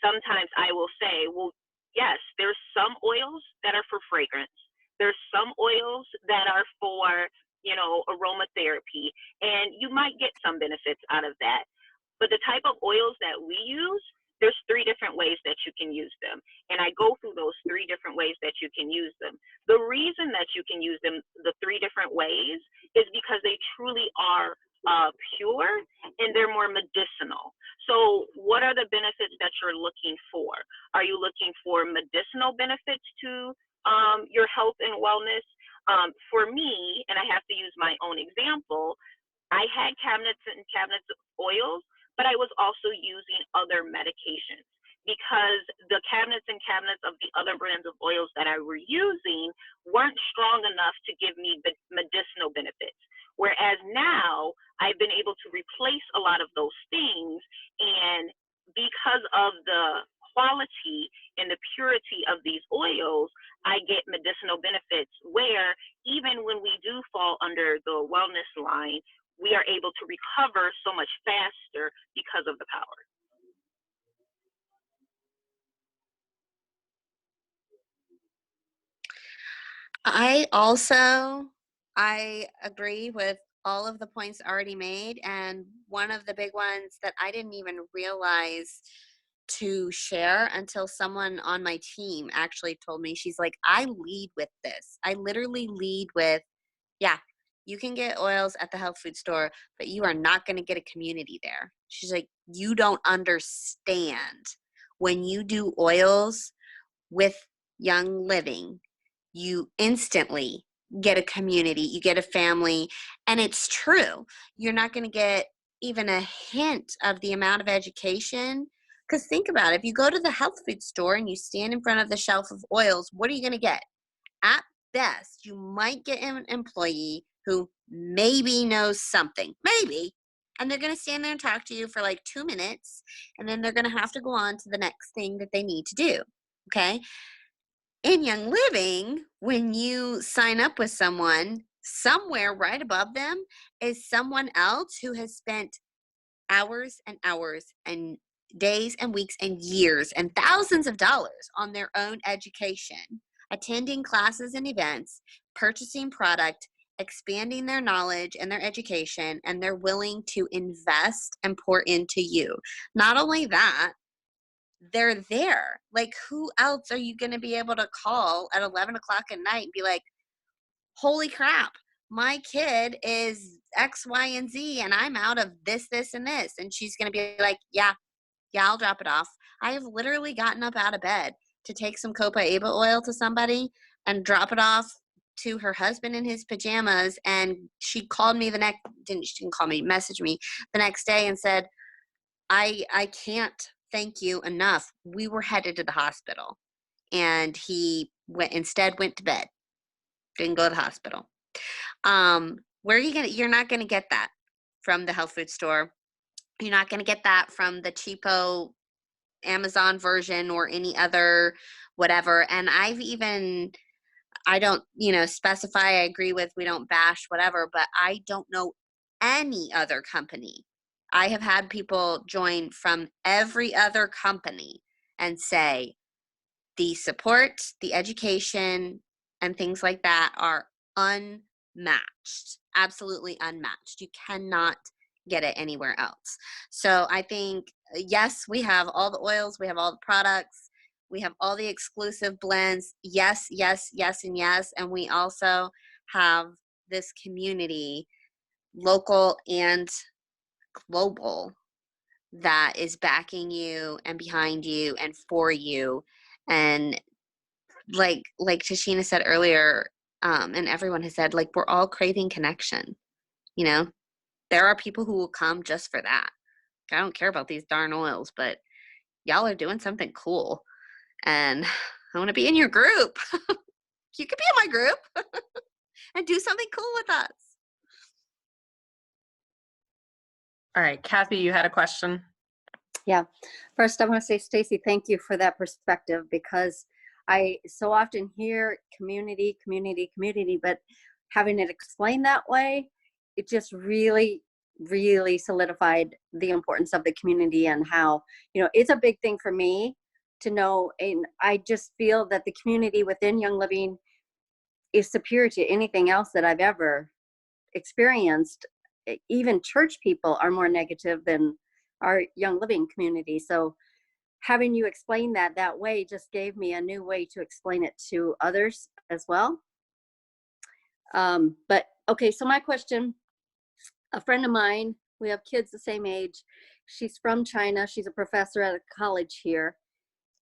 D: sometimes I will say, well, yes, there's some oils that are for fragrance. There's some oils that are for, aromatherapy, and you might get some benefits out of that. But the type of oils that we use, there's 3 different ways that you can use them. And I go through those 3 different ways that you can use them. The reason that you can use them the 3 different ways is because they truly are pure and they're more medicinal. So what are the benefits that you're looking for? Are you looking for medicinal benefits to your health and wellness? For me, and I have to use my own example, I had cabinets and cabinets of oils, but I was also using other medications. because the cabinets and cabinets of the other brands of oils that I were using weren't strong enough to give me the medicinal benefits. Whereas now I've been able to replace a lot of those things, and because of the quality and the purity of these oils, I get medicinal benefits where even when we do fall under the wellness line, we are able to recover so much faster because of the power.
B: I agree with all of the points already made, and one of the big ones that I didn't even realize to share until someone on my team actually told me. She's like, I lead with this. I literally lead with, yeah, you can get oils at the health food store, but you are not going to get a community there. She's like, you don't understand. When you do oils with Young Living, you instantly get a community, you get a family, and it's true. You're not going to get even a hint of the amount of education. Because think about it, if you go to the health food store and you stand in front of the shelf of oils, what are you going to get? At best, you might get an employee who maybe knows something, maybe, and they're going to stand there and talk to you for like 2 minutes, and then they're going to have to go on to the next thing that they need to do. Okay? In Young Living, when you sign up with someone, somewhere right above them is someone else who has spent hours and hours and days and weeks and years and thousands of dollars on their own education, attending classes and events, purchasing product, expanding their knowledge and their education, and they're willing to invest and pour into you. Not only that, they're there. Like, who else are you going to be able to call at 11 o'clock at night and be like, holy crap, my kid is X, Y, and Z, and I'm out of this, this, and this. And she's going to be like, yeah, I'll drop it off. I have literally gotten up out of bed to take some Copa oil to somebody and drop it off to her husband in his pajamas. And she called me she didn't call me, messaged me the next day and said, I can't thank you enough. We were headed to the hospital, and he instead went to bed. Didn't go to the hospital. Where are you gonna? You're not gonna get that from the health food store. You're not gonna get that from the cheapo Amazon version or any other whatever. And I don't, specify. I agree with, we don't bash whatever, but I don't know any other company. I have had people join from every other company and say the support, the education, and things like that are unmatched, absolutely unmatched. You cannot get it anywhere else. So I think, yes, we have all the oils, we have all the products, we have all the exclusive blends. Yes, yes, yes, and yes. And we also have this community, local and global, that is backing you and behind you and for you. And like Tashina said earlier, and everyone has said, like, we're all craving connection. There are people who will come just for that. I don't care about these darn oils, but y'all are doing something cool, and I want to be in your group. You could be in my group and do something cool with us.
A: All right, Kathy, you had a question.
F: Yeah. First, I want to say, Stacy, thank you for that perspective, because I so often hear community, community, community, but having it explained that way, it just really, really solidified the importance of the community and how, it's a big thing for me to know. And I just feel that the community within Young Living is superior to anything else that I've ever experienced. Even church people are more negative than our Young Living community. So having you explain that way just gave me a new way to explain it to others as well. But okay, so my question, a friend of mine, we have kids the same age. She's from China. She's a professor at a college here.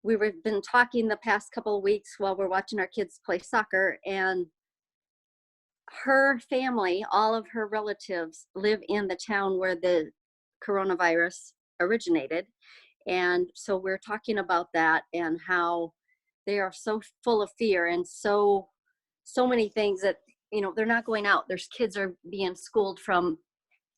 F: We've been talking the past couple of weeks while we're watching our kids play soccer, and her family, all of her relatives, live in the town where the coronavirus originated. And so we're talking about that and how they are so full of fear and so many things that, you know, they're not going out. There's kids are being schooled from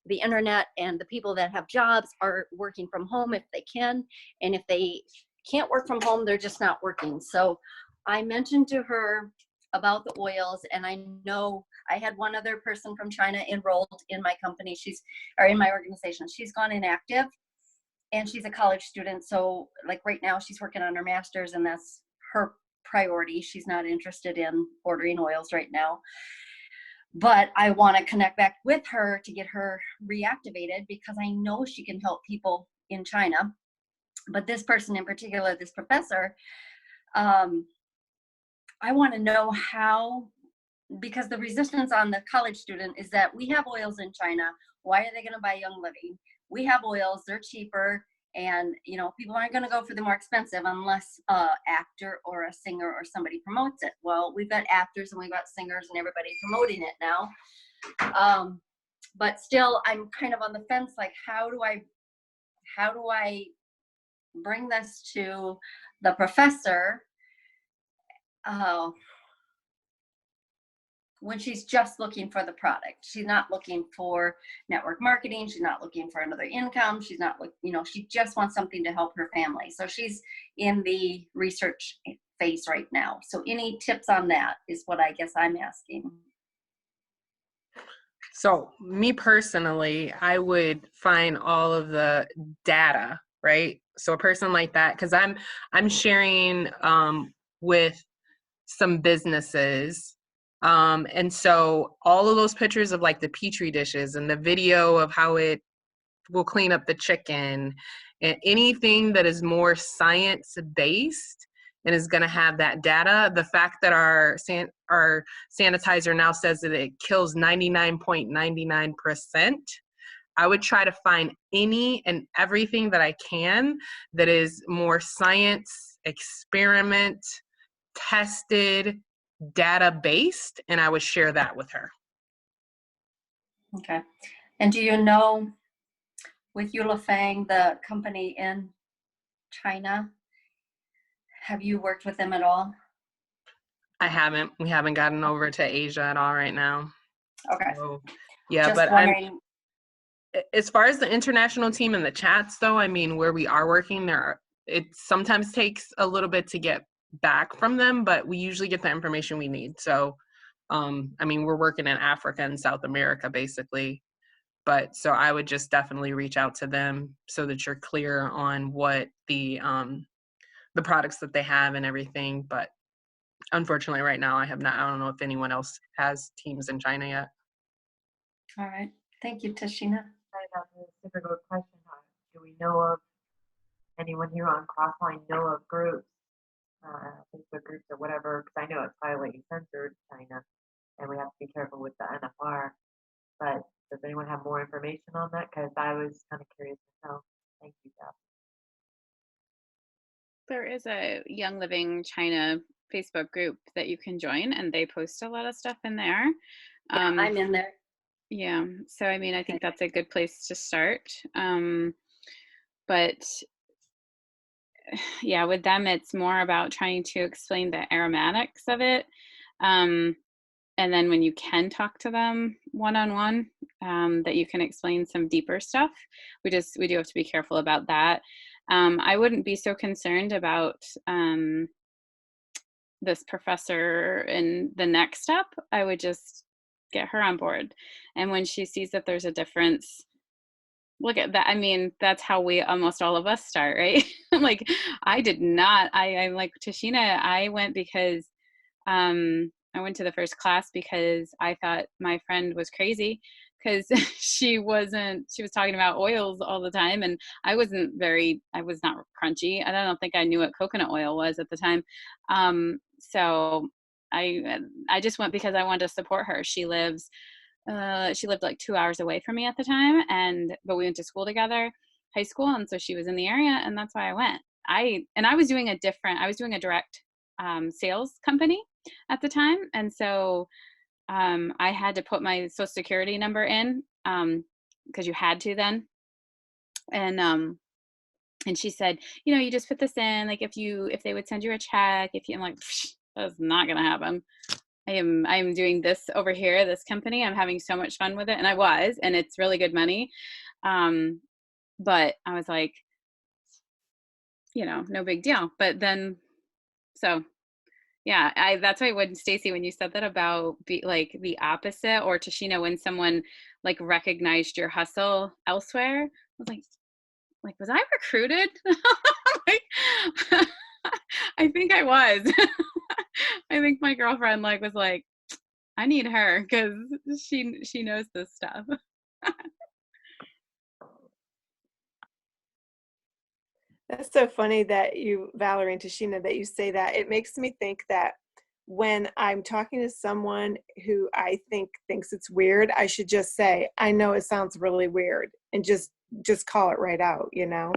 F: the internet, and the people that have jobs are working from home if they can. And if they can't work from home, they're just not working. So I mentioned to her about the oils, and I know I had one other person from China enrolled in my company. Or in my organization. She's gone inactive, and she's a college student. So like right now she's working on her master's, and that's her priority. She's not interested in ordering oils right now. But I want to connect back with her to get her reactivated, because I know she can help people in China. But this person in particular, this professor, I want to know how, because the resistance on the college student is that we have oils in China. Why are they going to buy Young Living? We have oils, they're cheaper. And, you know, people aren't going to go for the more expensive unless an actor or a singer or somebody promotes it. Well, we've got actors and we've got singers and everybody promoting it now. But still, I'm kind of on the fence. Like, how do I bring this to the professor when she's just looking for the product? She's not looking for network marketing. She's not looking for another income. She's not, she just wants something to help her family. So she's in the research phase right now. So any tips on that is what I guess I'm asking.
A: So me personally, I would find all of the data, right? So a person like that, because I'm sharing with some businesses. And so all of those pictures of like the Petri dishes and the video of how it will clean up the chicken and anything that is more science-based and is going to have that data. The fact that our sanitizer now says that it kills 99.99%, I would try to find any and everything that I can that is more science, experiment, tested, data-based, and I would share that with her.
F: Okay. And do you know, with Yulafang, the company in China, have you worked with them at all?
A: I haven't. We haven't gotten over to Asia at all right now.
F: Okay.
A: So, yeah,
F: just
A: but
F: wondering.
A: As far as the international team and the chats, though, I mean, where we are working, it sometimes takes a little bit to get back from them, but we usually get the information we need. So, I mean, we're working in Africa and South America, basically. But so I would just definitely reach out to them so that you're clear on what the products that they have and everything. But unfortunately, right now, I don't know if anyone else has teams in China yet.
F: All right. Thank you, Tashina.
G: That's a super good question. Do we know of anyone here on Crossline know of groups, Facebook groups or whatever? Because I know it's highly censored in China, and we have to be careful with the NFR. But does anyone have more information on that? Because I was kind of curious to know. Thank you, Jeff.
C: There is a Young Living China Facebook group that you can join, and they post a lot of stuff in there.
F: Yeah, I'm in there.
C: Yeah, so I mean, I think that's a good place to start. But yeah, with them, it's more about trying to explain the aromatics of it. And then when you can talk to them one-on-one, that you can explain some deeper stuff. We do have to be careful about that. I wouldn't be so concerned about this professor in the next step. I would just get her on board. And when she sees that there's a difference, look at that. I mean, that's how almost all of us start, right? Like, I'm like Tashina, I went because I went to the first class because I thought my friend was crazy, because she was talking about oils all the time, and I was not crunchy. I don't think I knew what coconut oil was at the time. So I just went because I wanted to support her. She lived like 2 hours away from me at the time, but we went to school together, high school, and so she was in the area, and that's why I went. I was doing a direct sales company at the time, and so I had to put my social security number in because you had to then, and And she said, you know, you just put this in, like if they would send you a check, I'm like, that's not gonna happen. I'm doing this over here, this company. I'm having so much fun with it. And I was, and it's really good money. But I was like, you know, no big deal. But then, so yeah, that's why when Stacy, when you said that about like the opposite, or Tashina, when someone like recognized your hustle elsewhere, I was like, was I recruited? Like, I think I was. I think my girlfriend like was like, I need her because she knows this stuff.
E: That's so funny that you, Valerie and Tashina, that you say that. It makes me think that when I'm talking to someone who I think thinks it's weird, I should just say, I know it sounds really weird, and just call it right out, you know?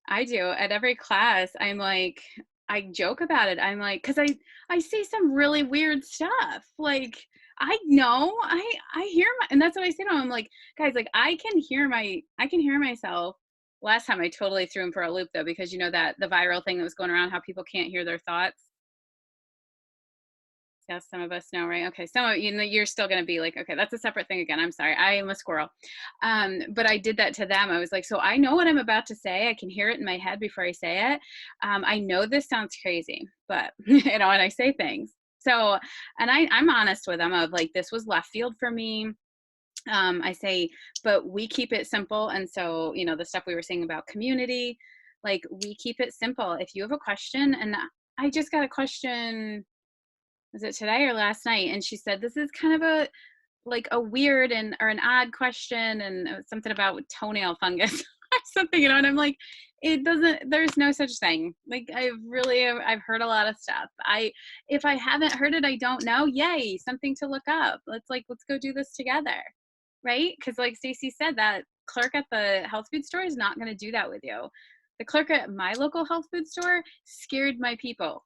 C: I do at every class. I'm like, I joke about it. I'm like, because I say some really weird stuff. Like I know I hear and that's what I say to them. I'm like, guys, like I can hear myself. Last time I totally threw him for a loop though, because you know that the viral thing that was going around, how people can't hear their thoughts. Yes, some of us know, right? Okay, some of you know, you're still going to be like, okay, that's a separate thing again. I'm sorry, I am a squirrel. But I did that to them. I was like, so I know what I'm about to say. I can hear it in my head before I say it. I know this sounds crazy, but you know, and I say things. So, and I'm honest with them of like, this was left field for me. I say, but we keep it simple. And so, you know, the stuff we were saying about community, like we keep it simple. If you have a question, and I just got a question, was it today or last night? And she said, this is kind of a weird or an odd question, and it was something about toenail fungus or something, you know, and I'm like, there's no such thing. Like I've heard a lot of stuff. If I haven't heard it, I don't know. Yay, something to look up. Let's go do this together. Right? Because like Stacy said, that clerk at the health food store is not going to do that with you. The clerk at my local health food store scared my people.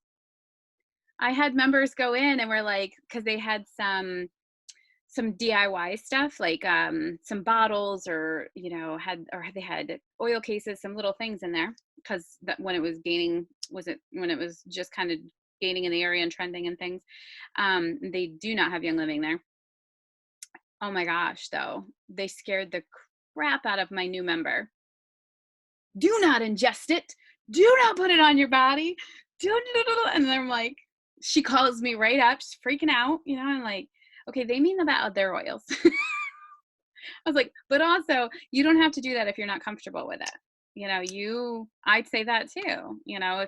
C: I had members go in and were like, because they had some DIY stuff, like some bottles, or you know, they had oil cases, some little things in there, because when it was when it was just kind of gaining in the area and trending and things. They do not have Young Living there. Oh my gosh, though, they scared the crap out of my new member. Do not ingest it. Do not put it on your body. And then I'm like, she calls me right up. She's freaking out, you know. I'm like, okay, they mean about their oils. I was like, but also, you don't have to do that if you're not comfortable with it. You know, I'd say that too. You know,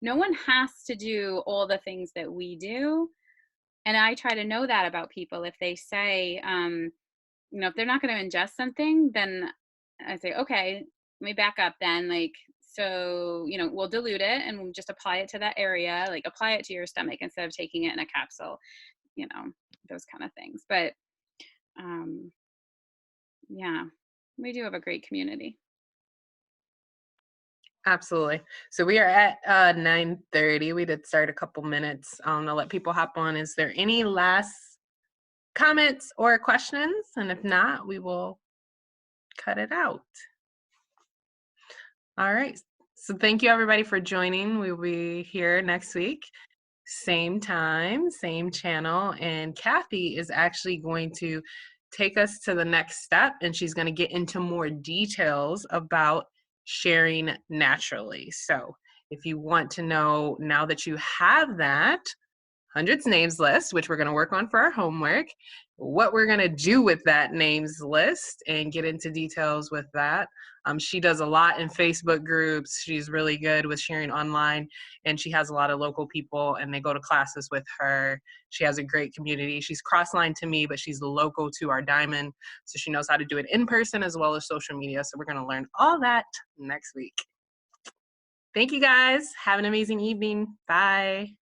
C: no one has to do all the things that we do. And I try to know that about people. If they say, you know, if they're not going to ingest something, then I say, okay, let me back up then. Like, so, you know, we'll dilute it and we'll just apply it to that area, like apply it to your stomach instead of taking it in a capsule, you know, those kind of things. But, yeah, we do have a great community.
A: Absolutely. So we are at 9:30. We did start a couple minutes. I'll let people hop on. Is there any last comments or questions? And if not, we will cut it out. All right. So thank you everybody for joining. We'll be here next week. Same time, same channel. And Kathy is actually going to take us to the next step, and she's going to get into more details about sharing naturally. So if you want to know, now that you have that hundreds names list, which we're going to work on for our homework, what we're going to do with that names list and get into details with that. She does a lot in Facebook groups. She's really good with sharing online, and she has a lot of local people, and they go to classes with her. She has a great community. She's cross-line to me, but she's local to our diamond, so she knows how to do it in person as well as social media. So we're going to learn all that next week. Thank you guys. Have an amazing evening. Bye.